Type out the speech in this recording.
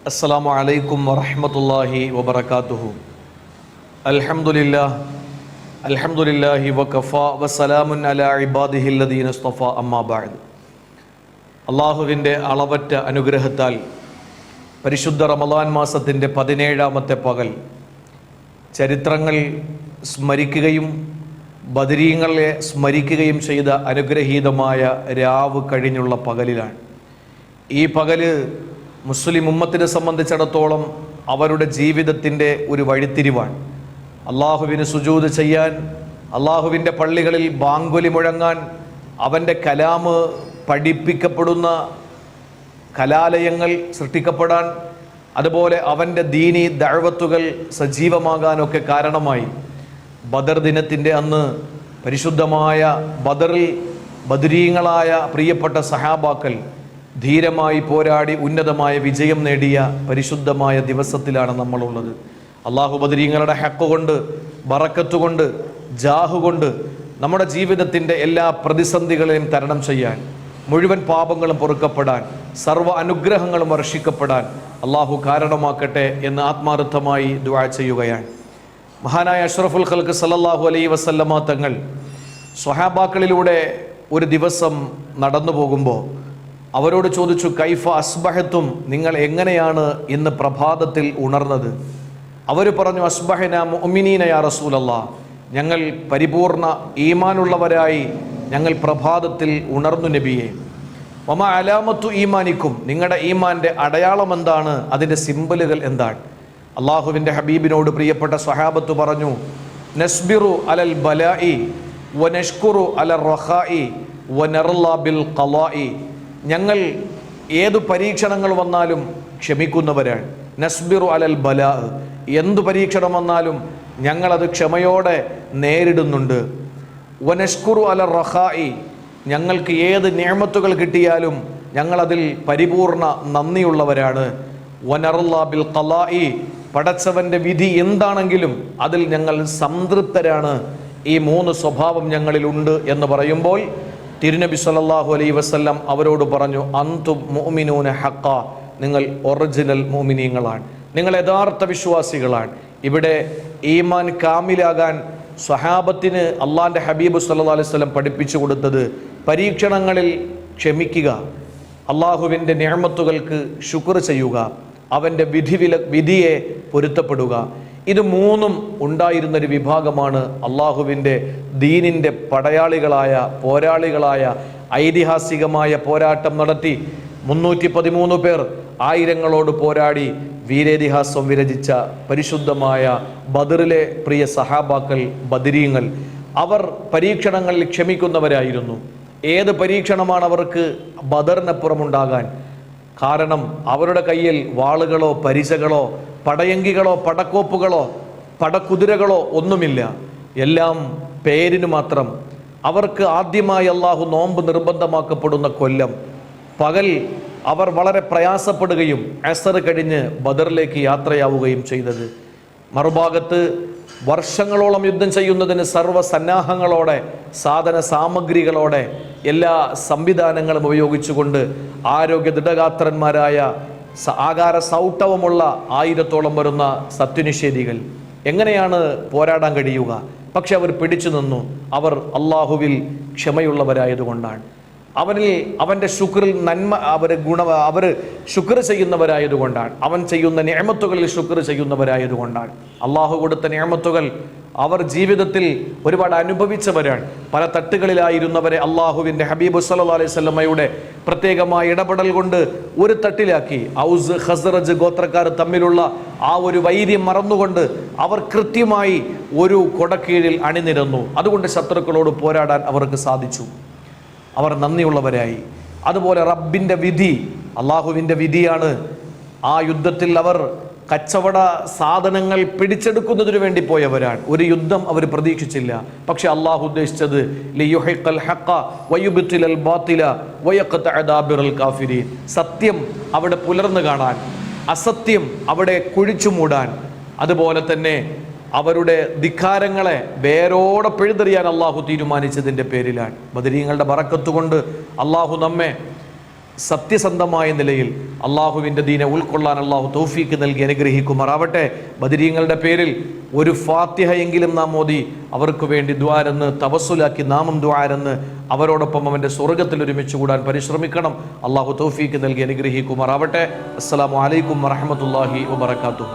അസ്സലാമു അലൈക്കും വറഹ്മത്തുള്ളാഹി വബറകാതുഹു. അൽഹംദുലില്ലാഹി വകഫാ വസ്സലാമുൻ അലാ ഇബാദിഹില്ലദീന ഇസ്തഫാ അമ്മാ ബഅദ്. അല്ലാഹുവിൻ്റെ അളവറ്റ അനുഗ്രഹത്താൽ പരിശുദ്ധ റമളാൻ മാസത്തിൻ്റെ 17ാമത്തെ പകൽ ചരിത്രങ്ങൾ സ്മരിക്കുകയും ബദരീങ്ങളെ സ്മരിക്കുകയും ചെയ്ത അനുഗ്രഹീതമായ രാവ് കഴിഞ്ഞുള്ള പകലിലാണ്. ഈ പകല് മുസ്ലിം ഉമ്മത്തിനെ സംബന്ധിച്ചിടത്തോളം അവരുടെ ജീവിതത്തിൻ്റെ ഒരു വഴിത്തിരിവാണ്. അള്ളാഹുവിന് സുജൂദ് ചെയ്യാൻ, അള്ളാഹുവിൻ്റെ പള്ളികളിൽ ബാങ്കുലി മുഴങ്ങാൻ, അവൻ്റെ കലാമ് പഠിപ്പിക്കപ്പെടുന്ന കലാലയങ്ങൾ സൃഷ്ടിക്കപ്പെടാൻ, അതുപോലെ അവൻ്റെ ദീനി ദഅവത്തുകൾ സജീവമാകാനൊക്കെ കാരണമായി ബദർ ദിനത്തിൻ്റെ അന്ന് പരിശുദ്ധമായ ബദറിൽ ബദരീങ്ങളായ പ്രിയപ്പെട്ട സഹാബാക്കൾ ധീരമായി പോരാടി ഉന്നതമായ വിജയം നേടിയ പരിശുദ്ധമായ ദിവസത്തിലാണ് നമ്മളുള്ളത്. അള്ളാഹു ബദരീങ്ങളുടെ ഹക്ക് കൊണ്ട്, ബറക്കത്ത് കൊണ്ട്, ജാഹു കൊണ്ട് നമ്മുടെ ജീവിതത്തിൻ്റെ എല്ലാ പ്രതിസന്ധികളെയും തരണം ചെയ്യാൻ, മുഴുവൻ പാപങ്ങളും പൊറുക്കപ്പെടാൻ, സർവ്വ അനുഗ്രഹങ്ങളും വർഷിക്കപ്പെടാൻ അള്ളാഹു കാരണമാക്കട്ടെ എന്ന് ആത്മാർത്ഥമായി ദുആ ചെയ്യുകയാണ്. മഹാനായ അഷ്റഫുൽ ഖൽഖ് സല്ലല്ലാഹു അലൈഹി വസല്ലമ തങ്ങൾ സ്വഹാബാക്കളിലൂടെ ഒരു ദിവസം നടന്നു പോകുമ്പോൾ അവരോട് ചോദിച്ചു, കൈഫ അസ്ബഹത്തും, നിങ്ങൾ എങ്ങനെയാണ് ഇന്ന് പ്രഭാതത്തിൽ ഉണർന്നത്? അവർ പറഞ്ഞു, അസ്ബഹന മുഅ്മിനീന യാ റസൂലല്ലാഹ്, ഞങ്ങൾ പരിപൂർണ ഈമാനുള്ളവരായി ഞങ്ങൾ പ്രഭാതത്തിൽ ഉണർന്നു നബിയെ. വമ അലാമത്തു ഈമാനിക്കും, നിങ്ങളുടെ ഈമാൻ്റെ അടയാളം എന്താണ്, അതിൻ്റെ സിംബലുകൾ എന്താണ്? അള്ളാഹുവിൻ്റെ ഹബീബിനോട് പ്രിയപ്പെട്ട സ്വഹാബത്ത് പറഞ്ഞു, നസ്ബിറു അലൽ ബലാഇ വനഷ്കുറു അലർ റഖാഇ വനർളാ ബിൽ ഖളാഇ, ഞങ്ങൾ ഏതു പരീക്ഷണങ്ങൾ വന്നാലും ക്ഷമിക്കുന്നവരാണ്. നസ്ബിറു അലൽ ബലാ, എന്തു പരീക്ഷണം വന്നാലും ഞങ്ങളത് ക്ഷമയോടെ നേരിടുന്നുണ്ട്. വനഷ്കുറു അലർ റഖാഇ, ഞങ്ങൾക്ക് ഏത് നിഅമത്തുകൾ കിട്ടിയാലും ഞങ്ങളതിൽ പരിപൂർണ നന്ദിയുള്ളവരാണ്. വനർളാ ബിൽ ഖളാഇ, പടച്ചവൻ്റെ വിധി എന്താണെങ്കിലും അതിൽ ഞങ്ങൾ സംതൃപ്തരാണ്. ഈ 3 സ്വഭാവം ഞങ്ങളിലുണ്ട് എന്ന് പറയുമ്പോൾ തിരുനബി സല്ലല്ലാഹു അലൈഹി വസല്ലം അവരോട് പറഞ്ഞു, അന്തും മുഅ്മിനൂന ഹഖ, നിങ്ങൾ ഒറിജിനൽ മുഅ്മിനീങ്ങളാണ്, നിങ്ങൾ യഥാർത്ഥ വിശ്വാസികളാണ്. ഇവിടെ ഈമാൻ കാമിലാകാൻ സ്വഹാബത്തിന് അള്ളാഹിൻ്റെ ഹബീബ് സല്ലല്ലാഹു അലൈഹി വസല്ലം പഠിപ്പിച്ചു കൊടുത്തത് പരീക്ഷണങ്ങളിൽ ക്ഷമിക്കുക, അള്ളാഹുവിൻ്റെ നിഅമത്തുകൾക്ക് ശുക്ർ ചെയ്യുക, അവൻ്റെ വിധിയെ പൊരുത്തപ്പെടുക. ഇത് 3ഉം ഉണ്ടായിരുന്നൊരു വിഭാഗമാണ് അള്ളാഹുവിൻ്റെ ദീനിൻ്റെ പടയാളികളായ പോരാളികളായ ഐതിഹാസികമായ പോരാട്ടം നടത്തി 313 പേർ ആയിരങ്ങളോട് പോരാടി വീരേതിഹാസം വിരചിച്ച പരിശുദ്ധമായ ബദറിലെ പ്രിയ സഹാബാക്കൾ ബദരീങ്ങൾ. അവർ പരീക്ഷണങ്ങളിൽ ക്ഷമിക്കുന്നവരായിരുന്നു. ഏത് പരീക്ഷണമാണ് അവർക്ക് ബദറിനപ്പുറമുണ്ടാകാൻ കാരണം? അവരുടെ കയ്യിൽ വാളുകളോ പരിചകളോ പടയങ്കികളോ പടക്കോപ്പുകളോ പടക്കുതിരകളോ ഒന്നുമില്ല. എല്ലാം പേരിന് മാത്രം. അവർക്ക് ആദ്യമായി അള്ളാഹു നോമ്പ് നിർബന്ധമാക്കപ്പെടുന്ന കൊല്ലം പകൽ അവർ വളരെ പ്രയാസപ്പെടുകയും അസർ കഴിഞ്ഞ് ബദറിലേക്ക് യാത്രയാവുകയും ചെയ്തത്. മറുഭാഗത്ത് വർഷങ്ങളോളം യുദ്ധം ചെയ്യുന്നതിന് സർവ്വസന്നാഹങ്ങളോടെ, സാധന സാമഗ്രികളോടെ, എല്ലാ സംവിധാനങ്ങളും ഉപയോഗിച്ചുകൊണ്ട് ആരോഗ്യ ദൃഢഗാത്രന്മാരായ ആകാര സൗട്ടവമുള്ള 1000-ഓളം വരുന്ന സത്യനിഷേധികൾ. എങ്ങനെയാണ് പോരാടാൻ കഴിയുക? പക്ഷെ അവർ പിടിച്ചു നിന്നു. അവർ അള്ളാഹുവിൽ ക്ഷമയുള്ളവരായതുകൊണ്ടാണ്, അവൻ്റെ ശുക്രിൽ നന്മ അവർ ശുക്ർ ചെയ്യുന്നവരായതുകൊണ്ടാണ്, അവൻ ചെയ്യുന്ന നിഅമത്തുകളിൽ ശുക്ർ ചെയ്യുന്നവരായതുകൊണ്ടാണ്. അള്ളാഹു കൊടുത്ത നിഅമത്തുകൾ അവർ ജീവിതത്തിൽ ഒരുപാട് അനുഭവിച്ചവരാണ്. പല തട്ടുകളിലായിരുന്നവരെ അള്ളാഹുവിൻ്റെ ഹബീബ് സല്ലല്ലാഹു അലൈഹി വസല്ലമയുടെ പ്രത്യേകമായ ഇടപെടൽ കൊണ്ട് ഒരു തട്ടിലാക്കി. ഔസ് ഖസ്റജ് ഗോത്രക്കാർ തമ്മിലുള്ള ആ ഒരു വൈര്യം മറന്നുകൊണ്ട് അവർ കൃത്യമായി ഒരു കൊടക്കീഴിൽ അണിനിരന്നു. അതുകൊണ്ട് ശത്രുക്കളോട് പോരാടാൻ അവർക്ക് സാധിച്ചു. അവർ നന്ദിയുള്ളവരായി. അതുപോലെ റബ്ബിൻ്റെ വിധി, അള്ളാഹുവിൻ്റെ വിധിയാണ്. ആ യുദ്ധത്തിൽ അവർ കച്ചവട സാധനങ്ങൾ പിടിച്ചെടുക്കുന്നതിനു വേണ്ടി പോയവരാണ്. ഒരു യുദ്ധം അവർ പ്രതീക്ഷിച്ചില്ല. പക്ഷെ അള്ളാഹു ഉദ്ദേശിച്ചത് ലിയുഹിഖൽ ഹഖ വയുബ്തിലൽ ബാതില വയഖതഅ ദാബിറൽ കാഫിരീൻ, സത്യം അവിടെ പുലർന്നു കാണാൻ, അസത്യം അവിടെ കുഴിച്ചു മൂടാൻ, അതുപോലെ തന്നെ അവരുടെ ധിക്കാരങ്ങളെ വേരോടെ പിഴുതെറിയാൻ അള്ളാഹു തീരുമാനിച്ചതിൻ്റെ പേരിലാണ്. ബദരീങ്ങളുടെ ബറക്കത്ത് കൊണ്ട് അള്ളാഹു നമ്മെ സത്യസന്ധമായ നിലയിൽ അള്ളാഹുവിൻ്റെ ദീനെ ഉൾക്കൊള്ളാൻ അള്ളാഹു തൗഫീക്ക് നൽകി അനുഗ്രഹിക്കുമാറാവട്ടെ. ബദരീങ്ങളുടെ പേരിൽ ഒരു ഫാത്തിഹ എങ്കിലും നാം ഓതി അവർക്ക് വേണ്ടി ദുആരെന്ന് തവസ്സുലാക്കി നാമും ദുആരെന്ന് അവരോടൊപ്പം അവൻ്റെ സ്വർഗ്ഗത്തിൽ ഒരുമിച്ച് കൂടാൻ പരിശ്രമിക്കണം. അള്ളാഹു തൗഫീക്ക് നൽകി അനുഗ്രഹിക്കുമാറാവട്ടെ. അസ്സലാമു അലൈക്കും വറഹ്മത്തുള്ളാഹി വബറകാതുഹു.